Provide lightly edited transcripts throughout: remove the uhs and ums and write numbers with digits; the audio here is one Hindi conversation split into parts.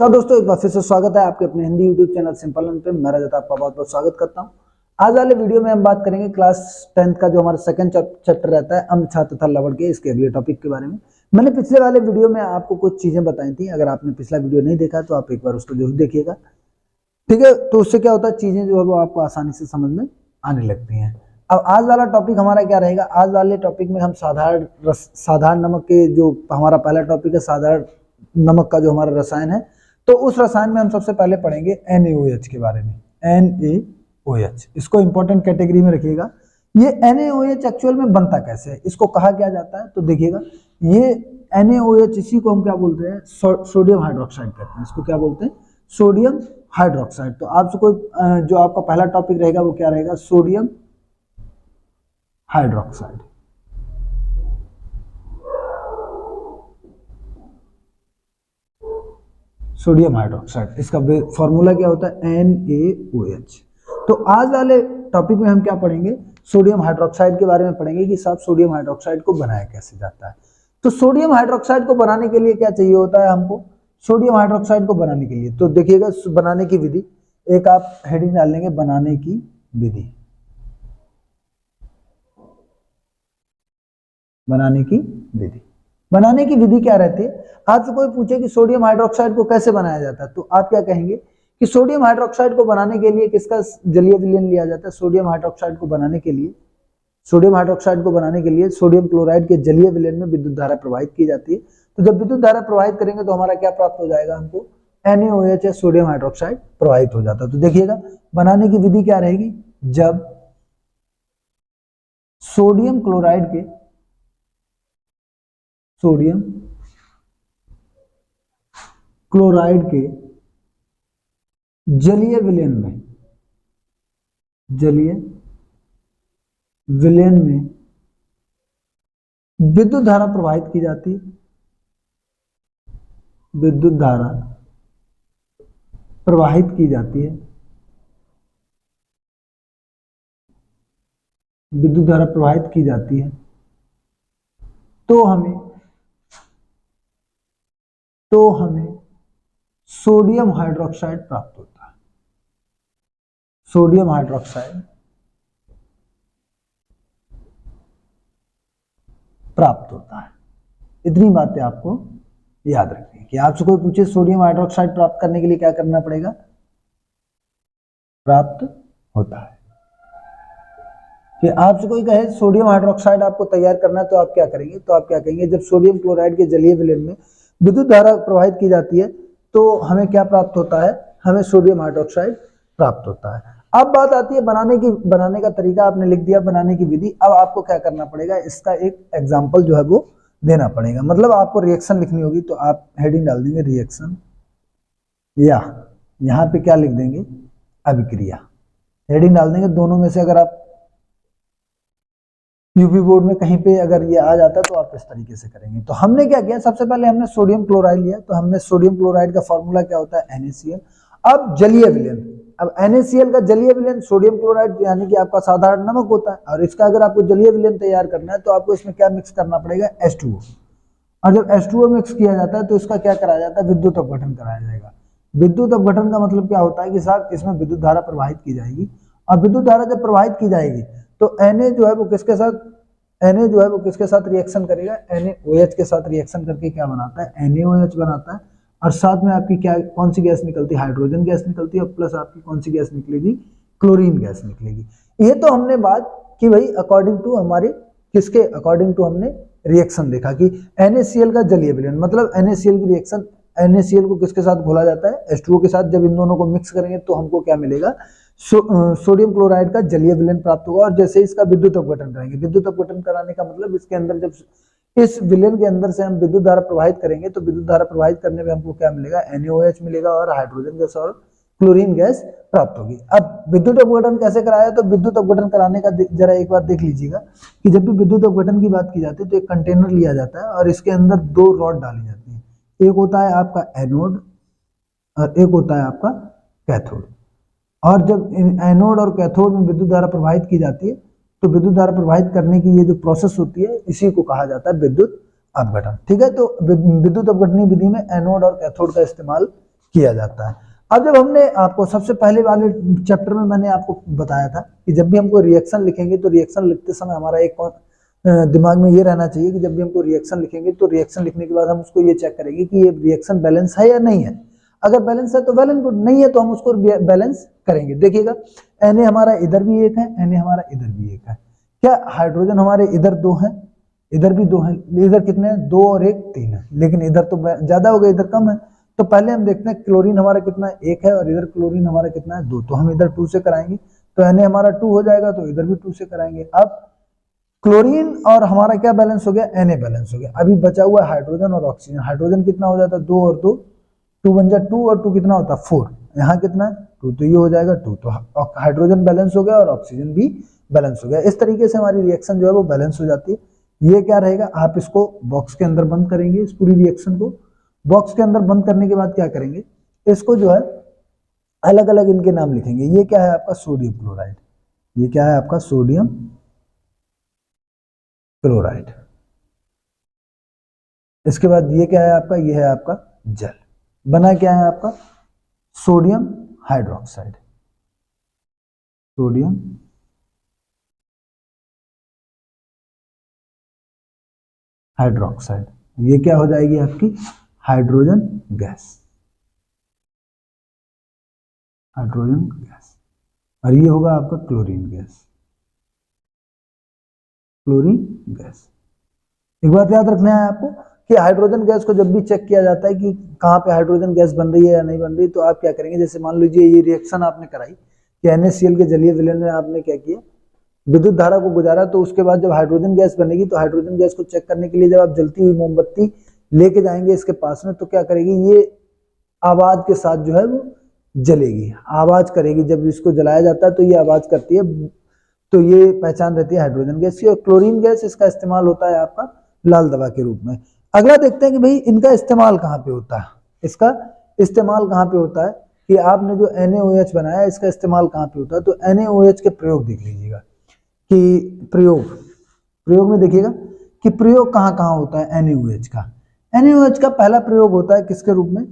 तो दोस्तों एक बार फिर से स्वागत है आपके अपने Hindi YouTube channel simple learn पे। मैं रजत आपका बहुत बहुत स्वागत करता हूं। आज वाले वीडियो में हम बात करेंगे क्लास 10th का जो हमारा सेकंड चैप्टर रहता है अम्ल छात्र तथा लवण के इसके अगले टॉपिक के बारे में। मैंने पिछले वाले वीडियो में आपको कुछ चीजें बताई थी। अगर आपने पिछला वीडियो नहीं देखा तो आप एक बार उसको जरूर देखिएगा, ठीक है। तो उससे क्या होता है, चीजें जो है वो आपको आसानी से समझ में आने लगती हैं। अब आज वाला टॉपिक हमारा क्या रहेगा, आज वाले टॉपिक में हम साधारण नमक के जो हमारा पहला टॉपिक है, साधारण नमक का जो हमारा रसायन है, तो उस रसायन में हम सबसे पहले पढ़ेंगे NaOH के बारे में। NaOH इसको इंपॉर्टेंट कैटेगरी में रखिएगा। ये NaOH एक्चुअल में बनता कैसे है, इसको कहा क्या जाता है, तो देखिएगा ये NaOH इसी को हम क्या बोलते हैं, सोडियम हाइड्रोक्साइड कहते हैं। इसको क्या बोलते हैं, सोडियम हाइड्रोक्साइड। तो आपसे कोई जो आपका पहला टॉपिक रहेगा वो क्या रहेगा, सोडियम हाइड्रोक्साइड। सोडियम हाइड्रोक्साइड, इसका फॉर्मूला क्या होता है, NaOH। तो आज वाले टॉपिक में हम क्या पढ़ेंगे, सोडियम हाइड्रोक्साइड के बारे में पढ़ेंगे कि साहब सोडियम हाइड्रोक्साइड को बनाया कैसे जाता है। तो सोडियम हाइड्रोक्साइड को बनाने के लिए क्या चाहिए होता है हमको, सोडियम हाइड्रोक्साइड को बनाने के लिए तो देखिएगा बनाने की विधि, एक आप हेडिंग डाल लेंगे, बनाने की विधि। बनाने की विधि, बनाने की विधि क्या रहती है। आपसे कोई पूछे कि सोडियम हाइड्रोक्साइड को कैसे बनाया जाता है, तो आप क्या कहेंगे कि सोडियम हाइड्रोक्साइड को बनाने के लिए किसका जलीय विलयन लिया जाता है। सोडियम हाइड्रोक्साइड को बनाने के लिए, सोडियम हाइड्रोक्साइड को बनाने के लिए सोडियम क्लोराइड के जलीय विलयन में विद्युत धारा प्रवाहित की जाती है। तो जब विद्युत धारा प्रवाहित करेंगे तो हमारा क्या प्राप्त हो जाएगा, हमको NaOH सोडियम हाइड्रोक्साइड प्रवाहित हो जाता है। तो देखिएगा बनाने की विधि क्या रहेगी, जब सोडियम क्लोराइड के, सोडियम क्लोराइड के जलीय विलयन में, जलीय विलयन में विद्युत धारा प्रवाहित की जाती है, विद्युत धारा प्रवाहित की जाती है, विद्युत धारा प्रवाहित की जाती है, तो हमें सोडियम हाइड्रोक्साइड प्राप्त होता है। सोडियम हाइड्रोक्साइड प्राप्त होता है। इतनी बातें आपको याद रखनी है कि आपसे कोई पूछे सोडियम हाइड्रोक्साइड प्राप्त करने के लिए क्या करना पड़ेगा, प्राप्त होता है। कि आपसे कोई कहे सोडियम हाइड्रोक्साइड आपको तैयार करना है तो आप क्या करेंगे, तो आप क्या कहेंगे, जब सोडियम क्लोराइड के जलीय विलयन में विद्युत धारा प्रवाहित की जाती है तो हमें क्या प्राप्त होता है, हमें सोडियम हाइड्रोक्साइड प्राप्त होता है। अब बात आती है बनाने का तरीका, आपने लिख दिया बनाने की विधि। अब आपको क्या करना पड़ेगा, इसका एक एग्जांपल जो है वो देना पड़ेगा। मतलब आपको रिएक्शन लिखनी होगी, तो आप हेडिंग डाल देंगे रिएक्शन, या यहाँ पे क्या लिख देंगे, अभिक्रिया। हेडिंग डाल देंगे दोनों में से। अगर आप यूपी बोर्ड में कहीं पे अगर ये आ जाता है तो आप इस तरीके से करेंगे। तो हमने क्या किया, सबसे पहले हमने सोडियम क्लोराइड लिया। तो हमने सोडियम क्लोराइड का फॉर्मूला क्या होता है, NaCl। अब जलीय विलयन, अब NaCl का जलीय विलयन सोडियम क्लोराइड यानी कि आपका साधारण नमक होता है, और इसका अगर आपको जलीय विलयन तैयार करना है तो आपको इसमें क्या मिक्स करना पड़ेगा, H2O। और जब H2O मिक्स किया जाता है तो इसका क्या कराया जाता है, विद्युत अपघटन कराया जाएगा। विद्युत अपघटन का मतलब क्या होता है कि साहब इसमें विद्युत धारा प्रवाहित की जाएगी, और विद्युत धारा जब प्रवाहित की जाएगी तो Na जो है वो किसके साथ, Na जो है वो किसके साथ रिएक्शन करेगा, NaOH के साथ रिएक्शन करके क्या बनाता है, NaOH बनाता है। और साथ में आपकी क्या, कौन सी गैस निकलती है, हाइड्रोजन गैस निकलती है, और प्लस आपकी कौन सी गैस निकलेगी, क्लोरीन गैस निकलेगी। ये तो हमने बात की भाई अकॉर्डिंग टू हमारे किसके, अकॉर्डिंग टू हमने रिएक्शन देखा कि NaCl का जलीय विलयन, मतलब NaCl की रिएक्शन, NaCl को किसके साथ घोला जाता है, H2O के साथ। जब इन दोनों को मिक्स करेंगे तो हमको क्या मिलेगा, सोडियम क्लोराइड का जलीय विलयन प्राप्त होगा। और जैसे इसका विद्युत अपघटन करेंगे, विद्युत अपघटन कराने का मतलब इसके अंदर, जब इस विलयन के अंदर से हम विद्युत धारा प्रवाहित करेंगे तो विद्युत धारा प्रवाहित करने में हमको क्या मिलेगा, NaOH मिलेगा, और हाइड्रोजन गैस और क्लोरीन गैस प्राप्त होगी। अब विद्युत अपघटन कैसे कराया, तो विद्युत अपघटन कराने का जरा एक बार देख लीजिएगा कि जब भी विद्युत अपघटन की बात की जाती है तो एक कंटेनर लिया जाता है और इसके अंदर दो रॉड डाली जाती है। एक होता है आपका एनोड और एक होता है आपका कैथोड। और जब एनोड और कैथोड में विद्युत धारा प्रवाहित की जाती है तो विद्युत धारा प्रवाहित करने की ये जो प्रोसेस होती है इसी को कहा जाता है विद्युत अपघटन। ठीक है, तो विद्युत अपघटनी विधि में एनोड और कैथोड का इस्तेमाल किया जाता है। अब जब हमने आपको सबसे पहले वाले चैप्टर में मैंने आपको बताया था कि जब भी हमको रिएक्शन लिखेंगे तो रिएक्शन लिखते समय हमारा एक दिमाग में ये रहना चाहिए कि जब भी हमको रिएक्शन लिखेंगे तो रिएक्शन लिखने के बाद हम उसको ये चेक करेंगे कि ये रिएक्शन बैलेंस है या नहीं है। अगर बैलेंस है तो वेल एंड गुड, नहीं है तो हम उसको बैलेंस करेंगे। देखिएगा Na हमारा इधर भी एक है, Na हमारा इधर भी एक है। क्या हाइड्रोजन हमारे इधर 2 है, इधर भी 2 है, इधर कितने हैं 2 और 1 3 है, लेकिन इधर तो ज्यादा हो गया, इधर कम है। तो पहले हम देखते हैं क्लोरीन हमारा कितना है 1 है और इधर क्लोरीन हमारा कितना है 2, तो हम इधर 2 से कराएंगे तो Na हमारा 2 हो जाएगा, तो इधर भी 2 से कराएंगे। अब क्लोरीन और हमारा क्या बैलेंस हो गया, Na बैलेंस हो गया। अभी बचा हुआ हाइड्रोजन और ऑक्सीजन। हाइड्रोजन कितना हो जाता है 2 और 2, 2 बन जाए 2 और 2 कितना होता है 4, यहाँ कितना है 2, तो ये हो जाएगा 2, तो हाइड्रोजन बैलेंस हो गया और ऑक्सीजन भी बैलेंस हो गया। इस तरीके से हमारी रिएक्शन जो है वो बैलेंस हो जाती है। ये क्या रहेगा, आप इसको बॉक्स के अंदर बंद करेंगे, इस पूरी रिएक्शन को बॉक्स के अंदर बंद करने के बाद क्या करेंगे, इसको जो है अलग अलग इनके नाम लिखेंगे। ये क्या है आपका सोडियम क्लोराइड, ये क्या है आपका सोडियम क्लोराइड। इसके बाद ये क्या है आपका, ये है आपका जल। बना क्या है आपका सोडियम हाइड्रोक्साइड, सोडियम हाइड्रोक्साइड। ये क्या हो जाएगी आपकी हाइड्रोजन गैस, हाइड्रोजन गैस। और ये होगा आपका क्लोरीन गैस, क्लोरीन गैस। एक बात याद रखना है आपको कि हाइड्रोजन गैस को जब भी चेक किया जाता है कि कहाँ पे हाइड्रोजन गैस बन रही है या नहीं बन रही, तो आप क्या करेंगे, जैसे मान लीजिए ये रिएक्शन आपने कराई कि NaCl के जलीय विलयन में आपने क्या किया, विद्युत धारा को गुजारा, तो उसके बाद जब हाइड्रोजन गैस बनेगी तो हाइड्रोजन गैस को चेक करने के लिए जब आप जलती हुई मोमबत्ती लेके जाएंगे इसके पास में, तो क्या करेगी, ये आवाज के साथ जो है वो जलेगी, आवाज करेगी। जब इसको जलाया जाता है तो ये आवाज करती है, तो ये पहचान रहती है हाइड्रोजन गैस की। और क्लोरीन गैस इसका इस्तेमाल होता है आपका लाल दवा के रूप में। अगला देखते हैं कि भाई इनका इस्तेमाल कहाँ पे होता है, इसका इस्तेमाल कहाँ पे होता है कि आपने जो NaOH बनाया इसका इस्तेमाल कहाँ पे होता है। तो NaOH के प्रयोग देख लीजिएगा कि प्रयोग में देखिएगा कि प्रयोग कहाँ कहाँ होता है NaOH का। NaOH का पहला प्रयोग होता है किसके रूप में,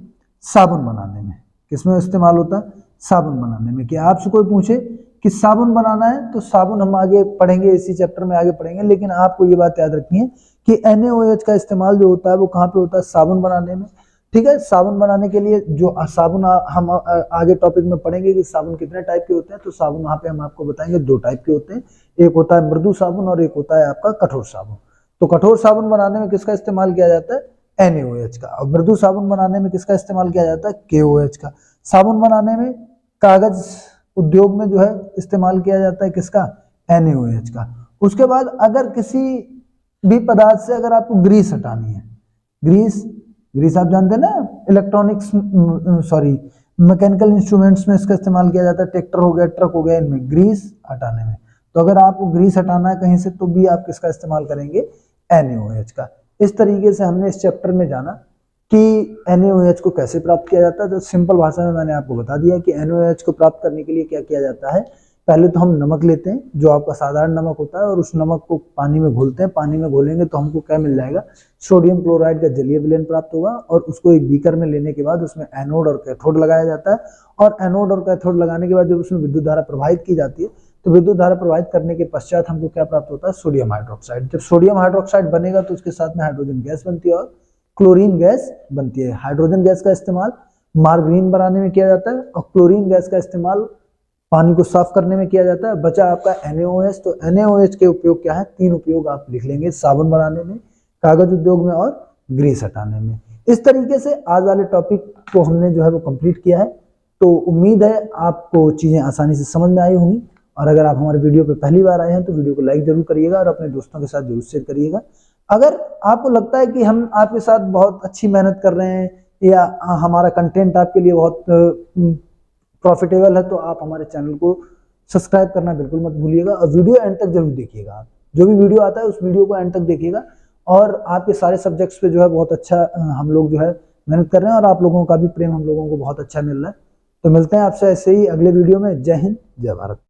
साबुन बनाने में। किसमें इस्तेमाल होता है, साबुन बनाने में। कि आपसे कोई पूछे कि साबुन बनाना है तो साबुन हम आगे पढ़ेंगे, इसी चैप्टर में आगे पढ़ेंगे, लेकिन आपको ये बात याद रखनी है कि NaOH का इस्तेमाल जो होता है वो कहाँ पे होता है, साबुन बनाने में। ठीक है, साबुन बनाने के लिए जो साबुन हम आगे टॉपिक में पढ़ेंगे कि साबुन कितने टाइप के होते हैं, तो साबुन वहां पे हम आपको बताएंगे 2 टाइप के होते हैं, एक होता है मृदु साबुन और एक होता है आपका कठोर साबुन। तो कठोर साबुन बनाने में किसका इस्तेमाल किया जाता है, NaOH का, और मृदु साबुन बनाने में किसका इस्तेमाल किया जाता है, KOH का। साबुन बनाने में कागज उद्योग में जो है इस्तेमाल किया जाता है किसका, NaOH का। उसके बाद अगर किसी भी पदार्थ से अगर आपको ग्रीस हटानी है, ग्रीस आप जानते हैं ना, इलेक्ट्रॉनिक्स सॉरी मैकेनिकल इंस्ट्रूमेंट्स में इसका इस्तेमाल किया जाता है, ट्रैक्टर हो गया, ट्रक हो गया, इनमें ग्रीस हटाने में। तो अगर आपको ग्रीस हटाना है कहीं से तो भी आप किसका इस्तेमाल करेंगे, NaOH का। इस तरीके से हमने इस चैप्टर में जाना कि NaOH को कैसे प्राप्त किया जाता है। तो सिंपल भाषा में मैंने आपको बता दिया कि NaOH को प्राप्त करने के लिए क्या किया जाता है। पहले तो हम नमक लेते हैं जो आपका साधारण नमक होता है, और उस नमक को पानी में घोलते हैं। पानी में घोलेंगे तो हमको क्या मिल जाएगा, सोडियम क्लोराइड का जलीय विलयन प्राप्त होगा। और उसको एक बीकर में लेने के बाद उसमें एनोड और कैथोड लगाया जाता है, और एनोड और कैथोड लगाने के बाद जब उसमें विद्युत धारा प्रवाहित की जाती है, तो विद्युत धारा प्रवाहित करने के पश्चात हमको क्या प्राप्त होता है, सोडियम हाइड्रोक्साइड। जब सोडियम हाइड्रोक्साइड बनेगा तो उसके साथ में हाइड्रोजन गैस बनती है और क्लोरीन गैस बनती है। हाइड्रोजन गैस का इस्तेमाल मार्गरीन बनाने में किया जाता है, और क्लोरीन गैस का इस्तेमाल पानी को साफ करने में किया जाता है। बचा आपका NaOH। तो NaOH के उपयोग क्या है, 3 उपयोग आप लिख लेंगे, साबुन बनाने में, कागज उद्योग में, और ग्रीस हटाने में। इस तरीके से आज वाले टॉपिक को हमने जो है वो कंप्लीट किया है। तो उम्मीद है आपको चीजें आसानी से समझ में आई होंगी। और अगर आप हमारे वीडियो पे पहली बार आए हैं तो वीडियो को लाइक जरूर करिएगा और अपने दोस्तों के साथ जरूर शेयर करिएगा। अगर आपको लगता है कि हम आपके साथ बहुत अच्छी मेहनत कर रहे हैं या हमारा कंटेंट आपके लिए बहुत प्रॉफिटेबल है, तो आप हमारे चैनल को सब्सक्राइब करना बिल्कुल मत भूलिएगा, और वीडियो एंड तक जरूर देखिएगा। आप जो भी वीडियो आता है उस वीडियो को एंड तक देखिएगा। और आपके सारे सब्जेक्ट्स पे जो है बहुत अच्छा हम लोग जो है मेहनत कर रहे हैं, और आप लोगों का भी प्रेम हम लोगों को बहुत अच्छा मिल रहा है। तो मिलते हैं आपसे ऐसे ही अगले वीडियो में। जय हिंद, जय भारत।